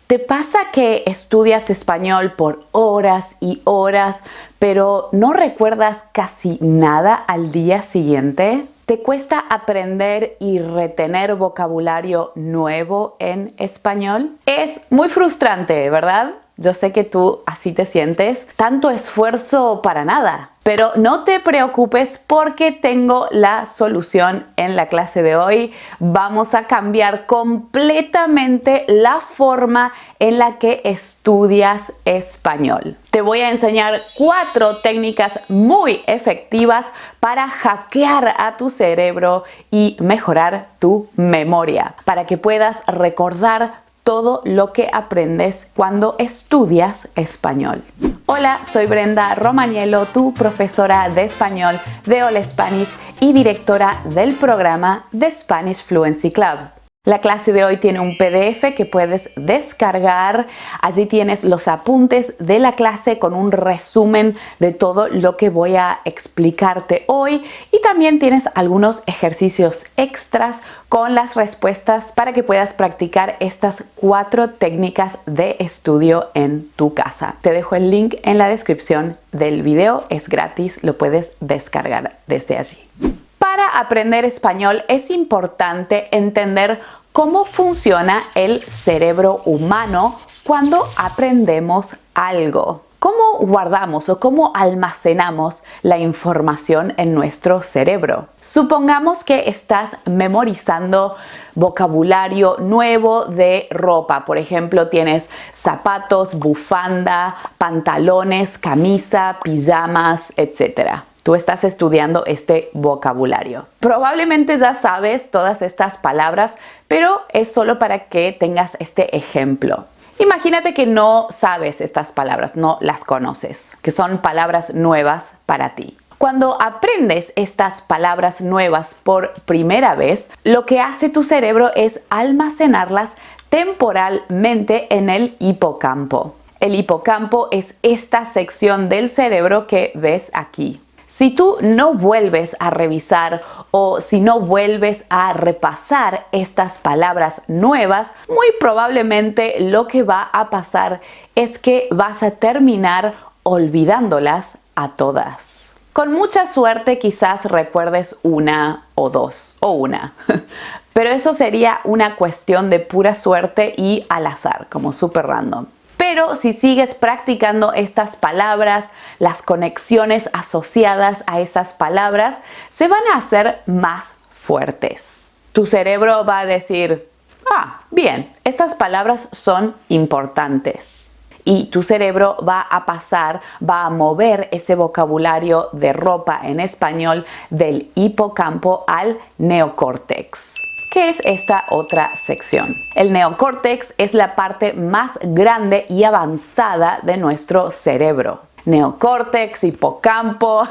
¿Te pasa que estudias español por horas y horas, pero no recuerdas casi nada al día siguiente? ¿Te cuesta aprender y retener vocabulario nuevo en español? Es muy frustrante, ¿verdad? Yo sé que tú así te sientes. Tanto esfuerzo para nada. Pero no te preocupes porque tengo la solución en la clase de hoy. Vamos a cambiar completamente la forma en la que estudias español. Te voy a enseñar 4 técnicas muy efectivas para hackear a tu cerebro y mejorar tu memoria, para que puedas recordar todo lo que aprendes cuando estudias español. Hola, soy Brenda Romaniello, tu profesora de español de All Spanish y directora del programa The Spanish Fluency Club. La clase de hoy tiene un PDF que puedes descargar. Allí tienes los apuntes de la clase con un resumen de todo lo que voy a explicarte hoy y también tienes algunos ejercicios extras con las respuestas para que puedas practicar estas 4 técnicas de estudio en tu casa. Te dejo el link en la descripción del video, es gratis, lo puedes descargar desde allí. Para aprender español es importante entender cómo funciona el cerebro humano cuando aprendemos algo. ¿Cómo guardamos o cómo almacenamos la información en nuestro cerebro? Supongamos que estás memorizando vocabulario nuevo de ropa. Por ejemplo, tienes zapatos, bufanda, pantalones, camisa, pijamas, etc. Tú estás estudiando este vocabulario. Probablemente ya sabes todas estas palabras, pero es solo para que tengas este ejemplo. Imagínate que no sabes estas palabras, no las conoces, que son palabras nuevas para ti. Cuando aprendes estas palabras nuevas por primera vez, lo que hace tu cerebro es almacenarlas temporalmente en el hipocampo. El hipocampo es esta sección del cerebro que ves aquí. Si tú no vuelves a revisar o si no vuelves a repasar estas palabras nuevas, muy probablemente lo que va a pasar es que vas a terminar olvidándolas a todas. Con mucha suerte quizás recuerdes una o dos o una, pero eso sería una cuestión de pura suerte y al azar, como súper random. Pero si sigues practicando estas palabras, las conexiones asociadas a esas palabras se van a hacer más fuertes. Tu cerebro va a decir, bien, estas palabras son importantes. Y tu cerebro va a mover ese vocabulario de ropa en español del hipocampo al neocórtex. ¿Qué es esta otra sección? El neocórtex es la parte más grande y avanzada de nuestro cerebro. Neocórtex, hipocampo.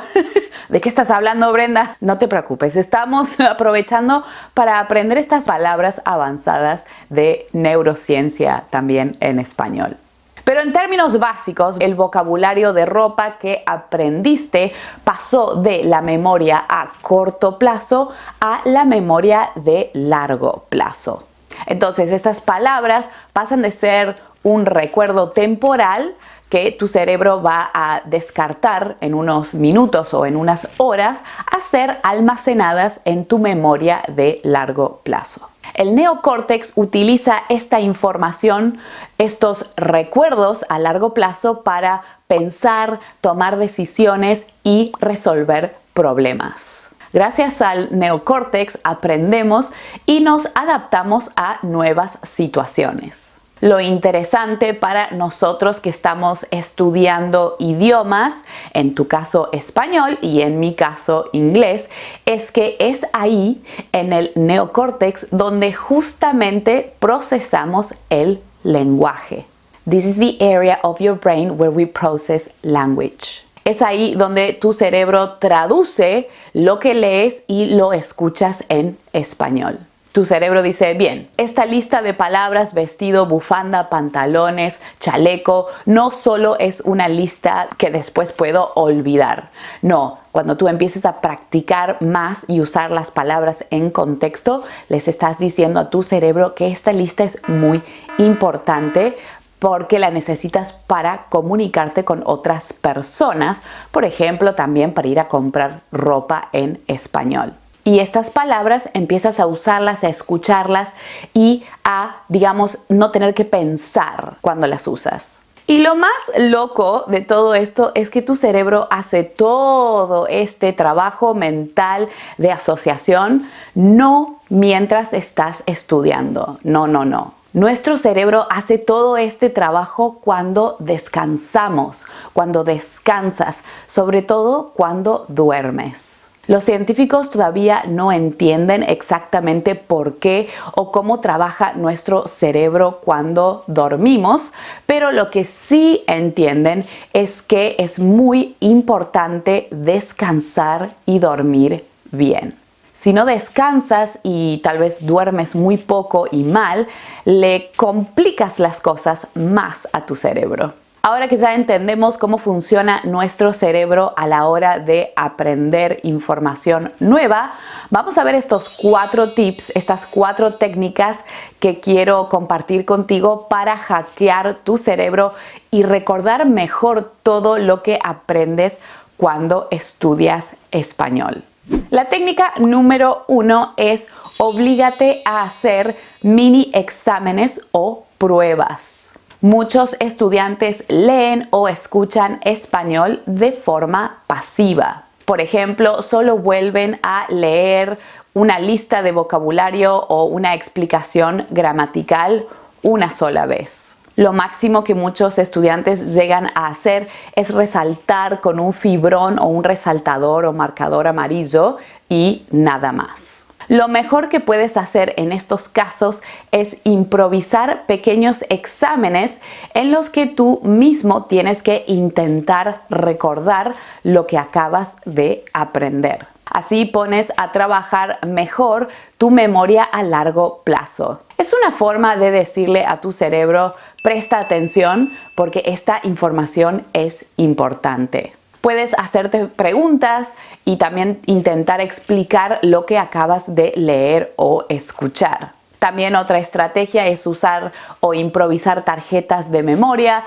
¿De qué estás hablando, Brenda? No te preocupes, estamos aprovechando para aprender estas palabras avanzadas de neurociencia también en español. Pero en términos básicos, el vocabulario de ropa que aprendiste pasó de la memoria a corto plazo a la memoria de largo plazo. Entonces, estas palabras pasan de ser un recuerdo temporal que tu cerebro va a descartar en unos minutos o en unas horas a ser almacenadas en tu memoria de largo plazo. El neocórtex utiliza esta información, estos recuerdos a largo plazo para pensar, tomar decisiones y resolver problemas. Gracias al neocórtex aprendemos y nos adaptamos a nuevas situaciones. Lo interesante para nosotros que estamos estudiando idiomas, en tu caso español y en mi caso inglés, es que es ahí en el neocórtex donde justamente procesamos el lenguaje. This is the area of your brain where we process language. Es ahí donde tu cerebro traduce lo que lees y lo escuchas en español. Tu cerebro dice, bien, esta lista de palabras, vestido, bufanda, pantalones, chaleco, no solo es una lista que después puedo olvidar. No, cuando tú empieces a practicar más y usar las palabras en contexto, les estás diciendo a tu cerebro que esta lista es muy importante porque la necesitas para comunicarte con otras personas, por ejemplo, también para ir a comprar ropa en español. Y estas palabras empiezas a usarlas, a escucharlas y a, digamos, no tener que pensar cuando las usas. Y lo más loco de todo esto es que tu cerebro hace todo este trabajo mental de asociación no mientras estás estudiando. No. Nuestro cerebro hace todo este trabajo cuando descansamos, cuando descansas, sobre todo cuando duermes. Los científicos todavía no entienden exactamente por qué o cómo trabaja nuestro cerebro cuando dormimos, pero lo que sí entienden es que es muy importante descansar y dormir bien. Si no descansas y tal vez duermes muy poco y mal, le complicas las cosas más a tu cerebro. Ahora que ya entendemos cómo funciona nuestro cerebro a la hora de aprender información nueva, vamos a ver estos 4 tips, estas 4 técnicas que quiero compartir contigo para hackear tu cerebro y recordar mejor todo lo que aprendes cuando estudias español. La técnica número 1 es oblígate a hacer mini exámenes o pruebas. Muchos estudiantes leen o escuchan español de forma pasiva. Por ejemplo, solo vuelven a leer una lista de vocabulario o una explicación gramatical una sola vez. Lo máximo que muchos estudiantes llegan a hacer es resaltar con un fibrón o un resaltador o marcador amarillo y nada más. Lo mejor que puedes hacer en estos casos es improvisar pequeños exámenes en los que tú mismo tienes que intentar recordar lo que acabas de aprender. Así pones a trabajar mejor tu memoria a largo plazo. Es una forma de decirle a tu cerebro, presta atención porque esta información es importante. Puedes hacerte preguntas y también intentar explicar lo que acabas de leer o escuchar. También otra estrategia es usar o improvisar tarjetas de memoria.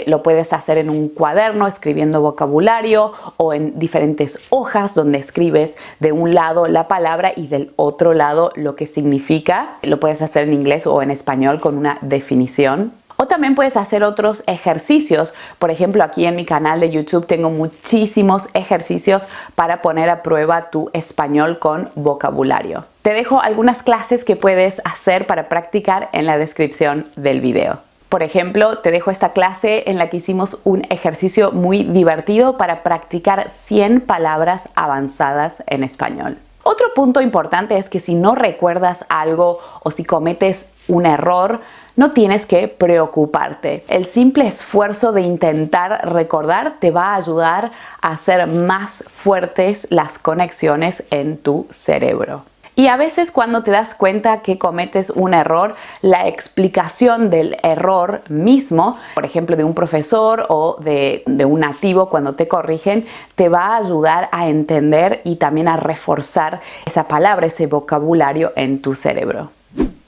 Lo puedes hacer en un cuaderno escribiendo vocabulario o en diferentes hojas donde escribes de un lado la palabra y del otro lado lo que significa. Lo puedes hacer en inglés o en español con una definición. O también puedes hacer otros ejercicios. Por ejemplo, aquí en mi canal de YouTube tengo muchísimos ejercicios para poner a prueba tu español con vocabulario. Te dejo algunas clases que puedes hacer para practicar en la descripción del video. Por ejemplo, te dejo esta clase en la que hicimos un ejercicio muy divertido para practicar 100 palabras avanzadas en español. Otro punto importante es que si no recuerdas algo o si cometes un error, no tienes que preocuparte. El simple esfuerzo de intentar recordar te va a ayudar a hacer más fuertes las conexiones en tu cerebro. Y a veces cuando te das cuenta que cometes un error, la explicación del error mismo, por ejemplo de un profesor o de un nativo cuando te corrigen, te va a ayudar a entender y también a reforzar esa palabra, ese vocabulario en tu cerebro.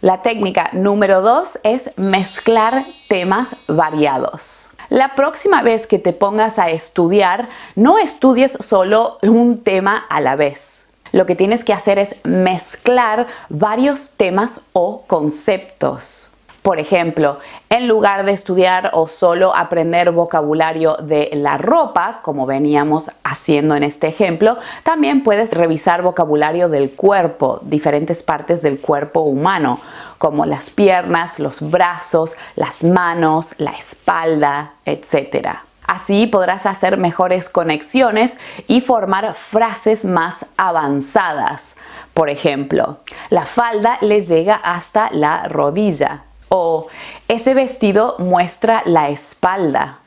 La técnica número 2 es mezclar temas variados. La próxima vez que te pongas a estudiar, no estudies solo un tema a la vez. Lo que tienes que hacer es mezclar varios temas o conceptos. Por ejemplo, en lugar de estudiar o solo aprender vocabulario de la ropa, como veníamos haciendo en este ejemplo, también puedes revisar vocabulario del cuerpo, diferentes partes del cuerpo humano, como las piernas, los brazos, las manos, la espalda, etc. Así podrás hacer mejores conexiones y formar frases más avanzadas. Por ejemplo, la falda le llega hasta la rodilla. O ese vestido muestra la espalda.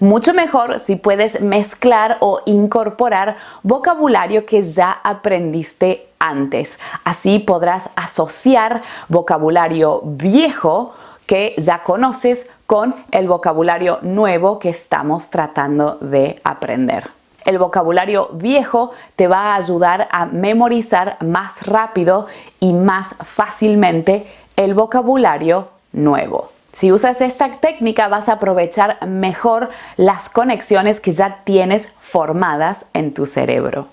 Mucho mejor si puedes mezclar o incorporar vocabulario que ya aprendiste antes. Así podrás asociar vocabulario viejo que ya conoces con el vocabulario nuevo que estamos tratando de aprender. El vocabulario viejo te va a ayudar a memorizar más rápido y más fácilmente el vocabulario nuevo. Si usas esta técnica vas a aprovechar mejor las conexiones que ya tienes formadas en tu cerebro.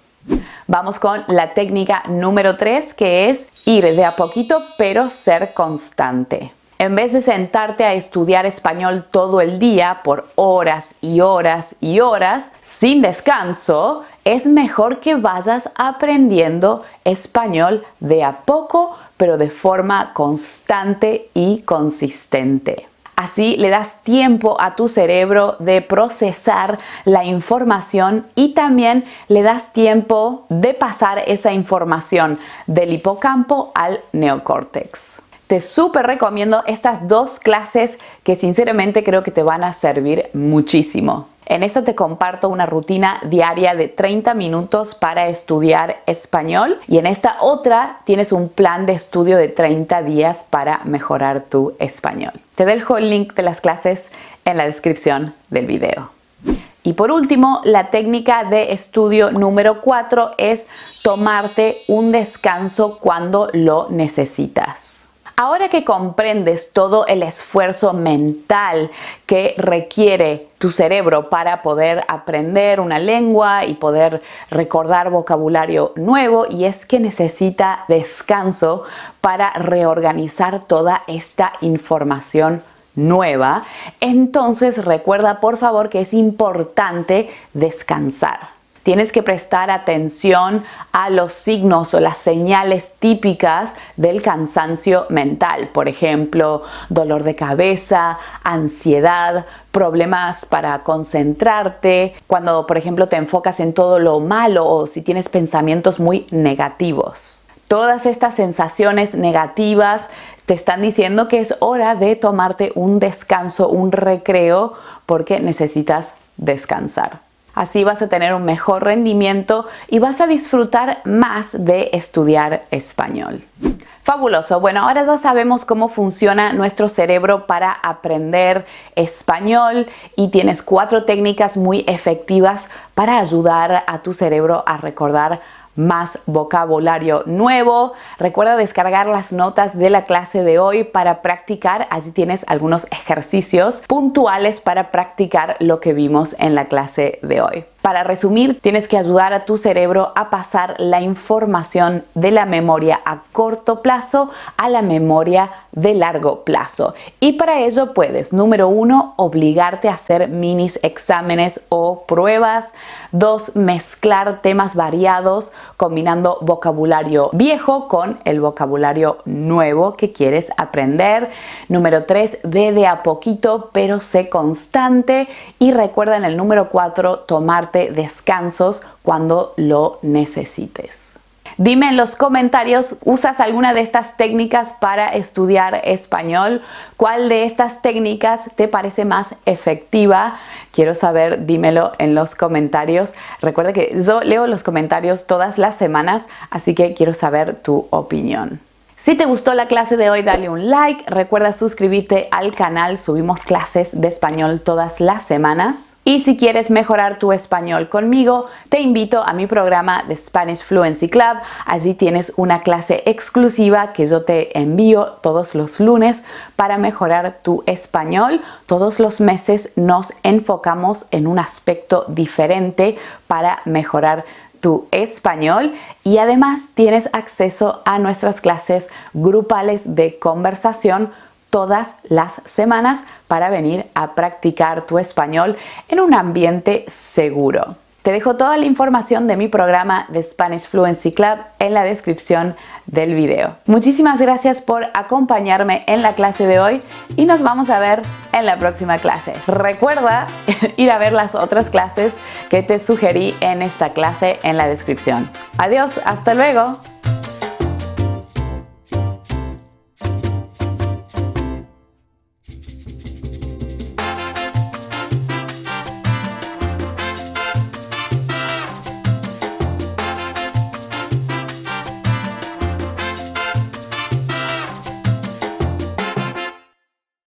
Vamos con la técnica número 3, que es ir de a poquito pero ser constante. En vez de sentarte a estudiar español todo el día por horas y horas y horas sin descanso, es mejor que vayas aprendiendo español de a poco, pero de forma constante y consistente. Así le das tiempo a tu cerebro de procesar la información y también le das tiempo de pasar esa información del hipocampo al neocórtex. Te súper recomiendo estas dos clases que sinceramente creo que te van a servir muchísimo. En esta te comparto una rutina diaria de 30 minutos para estudiar español y en esta otra tienes un plan de estudio de 30 días para mejorar tu español. Te dejo el link de las clases en la descripción del video. Y por último, la técnica de estudio número 4 es tomarte un descanso cuando lo necesitas. Ahora que comprendes todo el esfuerzo mental que requiere tu cerebro para poder aprender una lengua y poder recordar vocabulario nuevo, y es que necesita descanso para reorganizar toda esta información nueva, entonces recuerda por favor que es importante descansar. Tienes que prestar atención a los signos o las señales típicas del cansancio mental. Por ejemplo, dolor de cabeza, ansiedad, problemas para concentrarte, cuando por ejemplo te enfocas en todo lo malo o si tienes pensamientos muy negativos. Todas estas sensaciones negativas te están diciendo que es hora de tomarte un descanso, un recreo, porque necesitas descansar. Así vas a tener un mejor rendimiento y vas a disfrutar más de estudiar español. Fabuloso. Bueno, ahora ya sabemos cómo funciona nuestro cerebro para aprender español y tienes 4 técnicas muy efectivas para ayudar a tu cerebro a recordar más vocabulario nuevo. Recuerda descargar las notas de la clase de hoy para practicar. Allí tienes algunos ejercicios puntuales para practicar lo que vimos en la clase de hoy. Para resumir, tienes que ayudar a tu cerebro a pasar la información de la memoria a corto plazo a la memoria de largo plazo. Y para ello puedes, número 1, obligarte a hacer minis exámenes o pruebas. 2, mezclar temas variados combinando vocabulario viejo con el vocabulario nuevo que quieres aprender. Número 3, ve de a poquito pero sé constante. Y recuerda en el número 4, tomarte descansos cuando lo necesites. Dime en los comentarios, ¿usas alguna de estas técnicas para estudiar español? ¿Cuál de estas técnicas te parece más efectiva? Quiero saber, dímelo en los comentarios. Recuerda que yo leo los comentarios todas las semanas, así que quiero saber tu opinión. Si te gustó la clase de hoy, dale un like. Recuerda suscribirte al canal, subimos clases de español todas las semanas. Y si quieres mejorar tu español conmigo, te invito a mi programa de Spanish Fluency Club. Allí tienes una clase exclusiva que yo te envío todos los lunes para mejorar tu español. Todos los meses nos enfocamos en un aspecto diferente para mejorar tu español y además tienes acceso a nuestras clases grupales de conversación todas las semanas para venir a practicar tu español en un ambiente seguro. Te dejo toda la información de mi programa de Spanish Fluency Club en la descripción del video. Muchísimas gracias por acompañarme en la clase de hoy y nos vamos a ver en la próxima clase. Recuerda ir a ver las otras clases que te sugerí en esta clase en la descripción. Adiós, hasta luego.